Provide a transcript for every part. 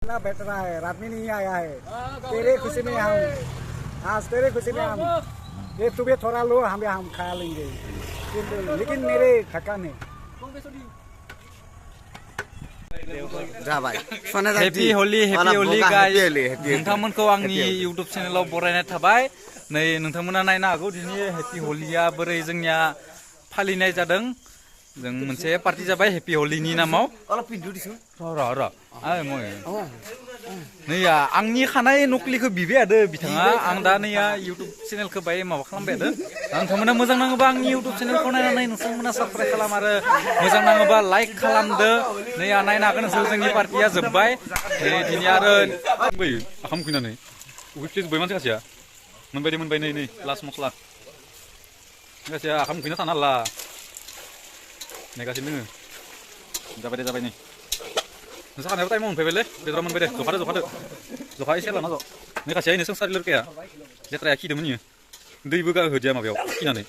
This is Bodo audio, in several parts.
ना बैठ रहा है, रात में नहीं आया है। तेरे खुशी में हम, आज तेरे खुशी में हम, ये तुम्हें थोड़ा लो, हम खा लेंगे, लेकिन मेरे थकान है। हेपि हलि गाइस नोंथांमोनखौ आंनि इउटुब चेनेलाव बरायनाय थाबाय। नै नोंथांमोना नायनो हागौ दिनै हेपि हलिया बोरै जोंनिया फालिनाय जादों। जों मोनसे पार्टी जाबाय हेपि हलिनि नामाव। नैया आंनि खानाय नकलिखौ बिबाय आरो बिथाङा। आं दा नैया इउटुब चेनेलखौ बाय माबा खालामबाय आरो। नोंथांमोना मोजां नाङोबा आंनि इउटुब चेनेलखौ नायनानै नोंथांमोना साबस्क्राइब खालाम आरो मोजां नाङोबा लाइक खालामदो। नैया नायनो हागोन नोंसोर जोंनि पार्टिया जोब्बाय। दिनै आरो आखाम खुइनानै उइफ्लिस बै मानसि गासिया मोनबाय नै लास्ट मस्ला गासिया आखाम खुइना थानो हाला नेगासिनो दोङो। जाबाय नै नोंसा खानायाबो टाइमाव मोनफैबायलै बेदरा मोनबाय दे जखा एसे लाना ज' नै गासिया इनो संसारि लोरखाया लेथ्राया खिदोंमोन इयो दैबो होदिया माबायाव खिनानै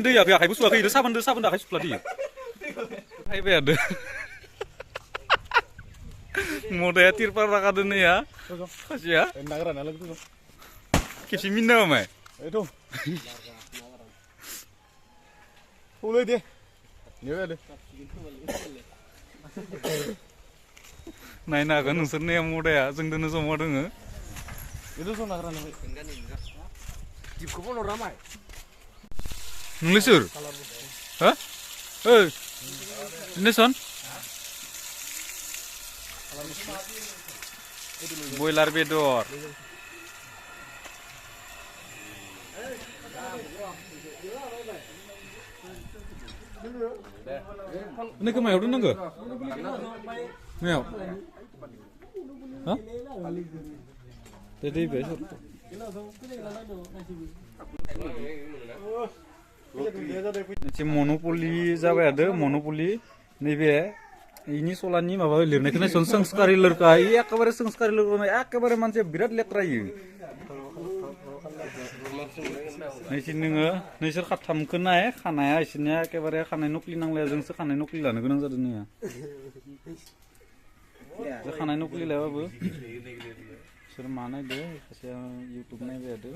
दैया आखाइबो सुवाखै इयो साबोनदो आखाइ सुफ्ला दियो फैबाय आरो मदाया तिरपाल रागादो नैया खासिया खेबसे मिन्ना मामाय Uli dia. नायनो हागोन नोंसोर नेम मदाया जोंदोनो जमा दोङो। नोंलाय सोर? हा? ओइ नेसन बयलार बेदर ini ke mayor nunggu? Mayor? Hah? Jadi besok. Ini monopoli जाबाय आरो monopoli नैबे इनि सलानि माबा लिरनायखौनो संस्कारी लड़का एकेबारे संस्कारी लड़का एकेबारे मानसि बिराद लेथ्रा इयो नोंसोर खाथामखौ नाय खानाया इसोरनिया एकेबारे खानाय नकलि नांलाया जोंसो खानाय नकलि लानो गोनां जादों नैया खानाय नकलि लायाबाबो सोर मा नायदो सासेया इउटुब नायबाय आरो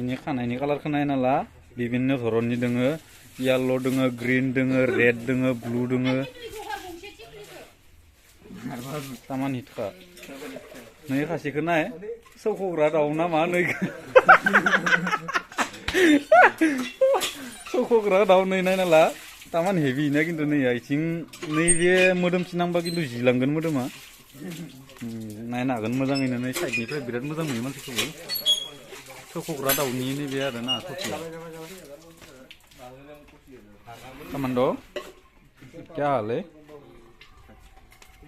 इनि खानायनि कालारखौ नायना ला बिभिन्न धरननि दोङो येल्लो दोङो ग्रीन दोङो रेड दोङो ब्लू दोङो तामान हिटखा नै खासिखौ नाय सौख'ग्रा दाउ ना मा नै सौख'ग्रा दाउ नै नायना ला तामान हेभि ना खिन्थु नै आथिं नैबे मोदोमथि नांबा खिन्थु जिलांगोन मोदोमा नायनो हागोन मोजाङैनो नै साइडनिफ्राय बिराद मोजां नुयो मानसिखौबो सौख'ग्रा दाउनि नैबे आरो ना टपि कामान्ड' क्या हाल है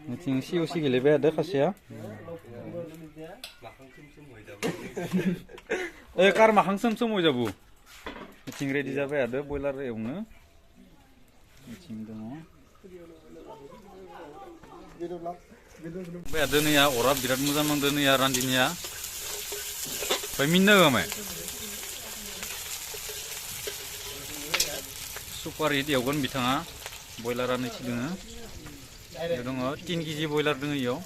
नोंथिं सिअ गेलेबाय आरो खासेया कार माखां सोम हयजाबो नोंथिं रेडि जाबाय आरो बयलार एवनो नोंथिं दङ बे आरो नैया अरा बिराद मोजां नांदो नैया रान्दिनिया ओमफ्राय मिन्नो होआमाय सुपार हिट एवगोन बिथाङा बयलारा नैथि दोङो दङ 3 केजि बयलार दोङो इयाव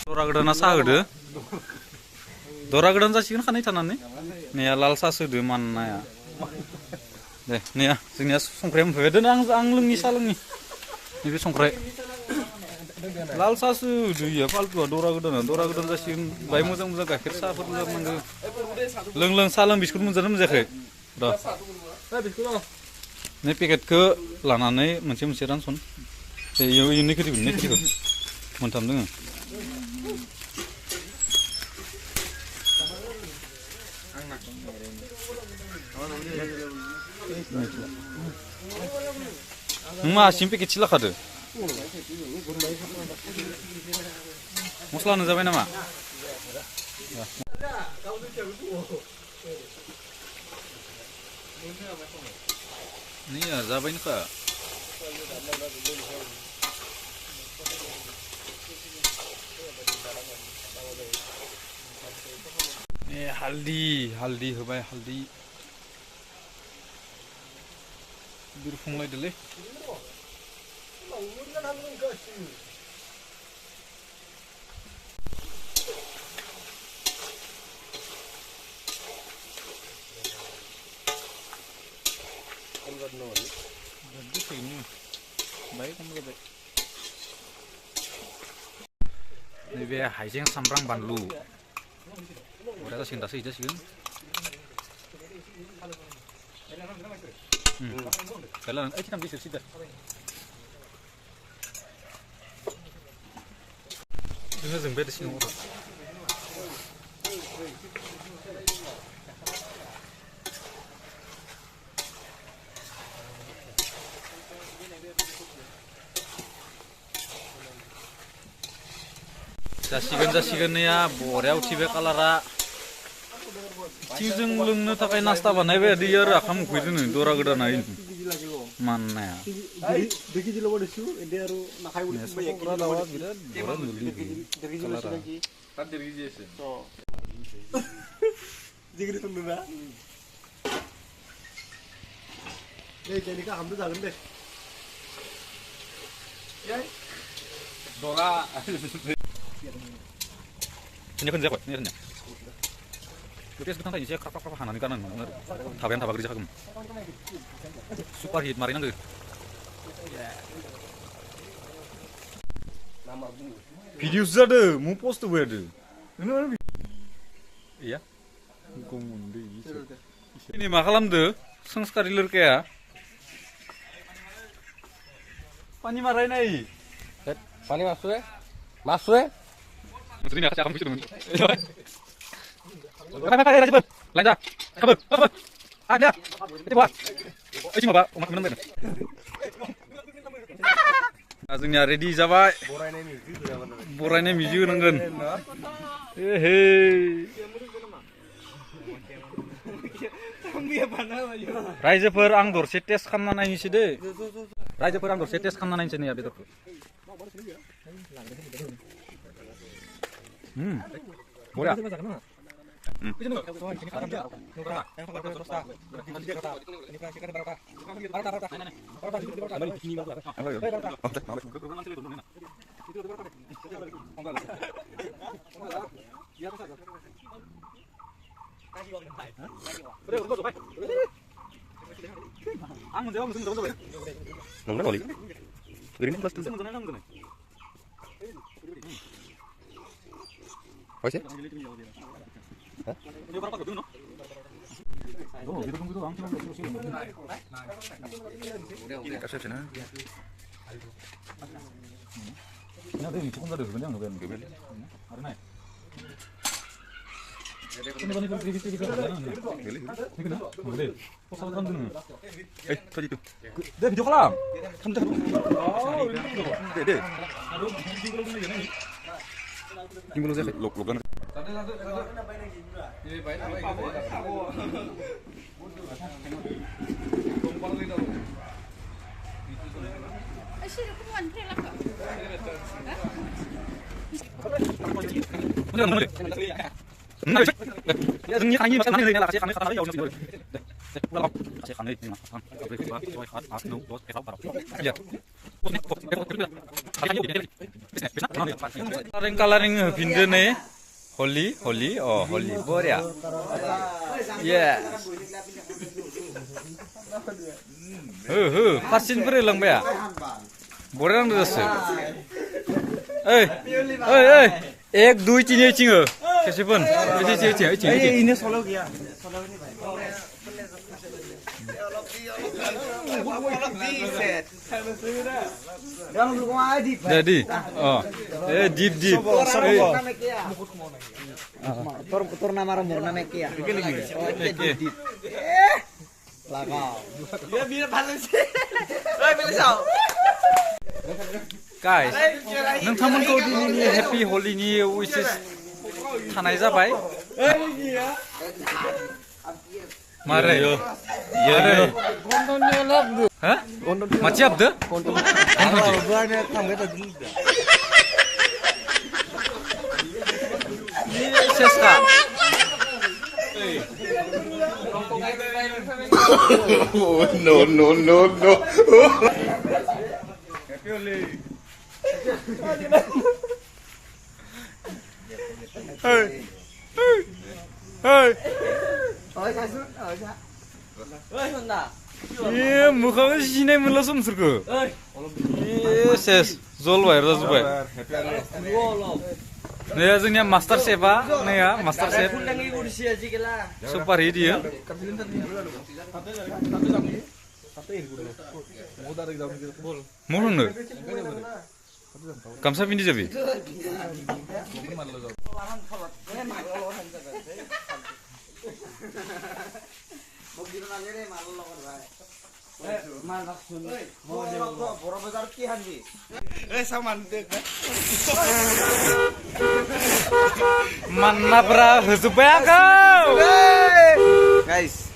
दरा गोदाना साहा होदो दरा गोदान जासिगोन खानै थानानै नैया लाल साहा होदो माननाया दे नैया जोंनिया संख्राया मोनफैबाय दोन आं लोंनि साहा लोंनि नैबे संख्राय लाल साहासो होदो फाल्टुआ दरा गोदान जासिगोन बाय मोजां गाइखेर साहाफोर लोंनांगौ लों साहा लों बिस्कुट मोनजादों मोनजायाखै र' नै पेकेटखौ लानानै मोनसे रानसन इयाव नै खोथिखौ मोनथाम दोङो नों मा हासिं पेकेट सिलाखादो मस्ला होनो जाबाय नामा Ini ya, zabain ka. Ini haldi hobai haldi. Birfung lagi deh. Jadi sini, baik kamu baik. Ini biar haijeng samprang banlu. Udah sih entah sih aja sih kan. Kalau kita ambil sih dah. Ini zembet di sini orang. जासिगोन ya बरिया उठिबाय कालारा जों लोंनो थाखाय नास्ता बानायबाय दै आरो आखाम उखैदों दरा गोदाना माननाया दावा बिराद बरा नुलि कालारा दरा ini kan jago, ini kan ya. Kita sekarang tadi saya kerap hanan kanan, tabayan tabak kerja kagum. Super hit marinan tuh. Video ada, mau post tuh ada. Iya. Ini makalam tuh, sekali lur kayak. Pani marahin aja. Pani masuk ya? Ini aku cakap gitu. Kayak cepet. Lanjut. Kabel. Ada. Itu buat. Cuma Pak, umat minum. Langsungnya ready jabai. Borane miju nanggen. रायजोफोर आं दरसे टेस्ट खालामना नायनोसै दे रायजोफोर आं दरसे टेस्ट खालामना नायनोसै नै बेदरखौ बरिया आं मोनजाबा मोनसे मोनजाबाय नंगौना हलि ओरैनो प्लास टु मोनजानाय ना मोनजानाय हयसे 이거 바로 바꿔 넣어. 이거 정도도 안 틀어도 kasepsena 그냥 되게 조금 더 그냥 넣으면 돼. 알아나. ini kan itu ini kan boleh pesawat kan dulu tadi itu deh video kolam sampai deh gimana sih logan Nah, ya ini kan ini makan ini lah kasih kan ya udah. Pulang kasih kan ini mas. Kalaring binde ne Holi oh Holi boria. Yes. Pasin beri lang ba? Boria nang dasa. एक दुई तीन चिंग कैसे बन ini solo kia jadi oh deep tur nama remurna mekia dia biar balance guys नोंथांमोनखौ दिनैनि हेपि हलिनि उइसेस थानाय जाबाय Mare. Mare. Hah? Macam apa tuh? Seska. No. Hey. Iya, mukanya sini malah sumserku. Yes. Zol bayar, zol bayar. Nih जोंनिया मास्टार शेफा nih ya master chef super dia mau nggak kamsa pindi jabi Mana bra supaya kau Guys.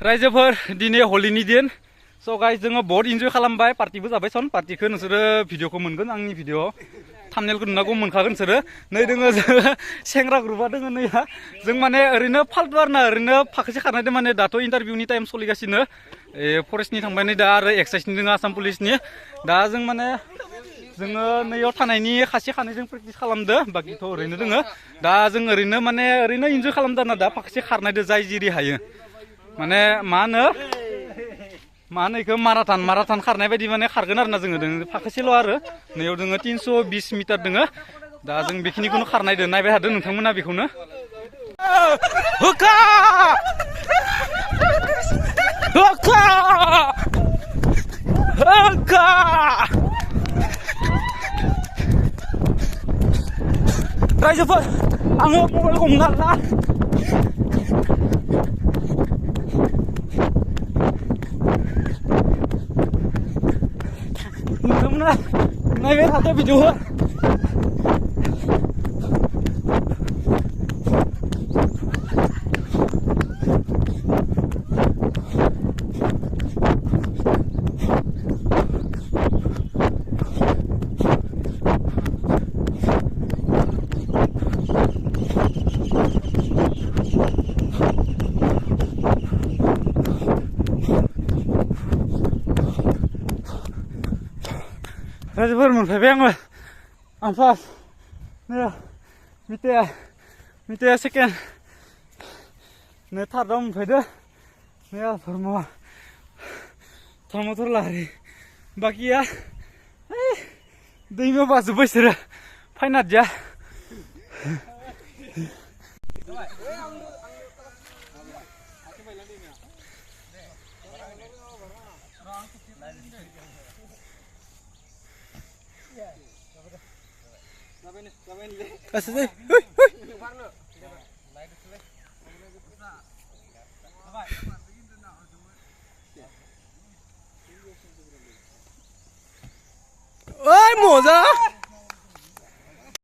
रायजोफोर दिनै हलिनि दिन स' गाइस जोङो बहुत इन्जय खालामबाय पार्टिबो जाबाय सन पार्टिखौ नोंसोरो भिडिअखौ मोनगोन आंनि भिडिअ थाम्बनेलखौ नुनांगौ मोनखागोन नोंसोरो नै दोङो जोङो सेंग्रा ग्रुपा दोङो नैया जों माने ओरैनो फाल्तु आरोना ओरैनो फाखोसे खारनायदों माने दाथ' इन्टारभिउनि टाइम सोलिगासिनो फरेस्टनि थांबाय नै दा आरो एक्साइसनि दोङो आसाम पुलिसनि दा जों माने जोङो नैयाव थानायनि खासे खानैजों प्रेक्टिस खालामदो बाखिथ' ओरैनो दोङो दा जों ओरैनो माने ओरैनो इन्जय खालामदो आरोना दा फाखोसे खारनायदो जाय जिरि हायो माने मा होनो इखो माराथन खारनाय बायदि माने खारगोन आरोना जोङो फाखोसेल' आरो नैयाव दोङो 320 मिटार दोङो दा जों बेखिनिखौनो खारनायदो नायबाय थादो नोंथांमोना बेखौनो होका होका होका रायजोफोर आङो मबाइल हमना ला नोंथांमोना नायबाय थादो भिडिअखौ रायजोफोर मोनफैबाय आं फार्स्ट नै मिटाया सेकेन्ड नै थार्डआव मोनफैदो नै धर्मथर लाहारि बाखिया दैमायाव बाजुबबाय बिसोरो फायना दिया Kasih deh.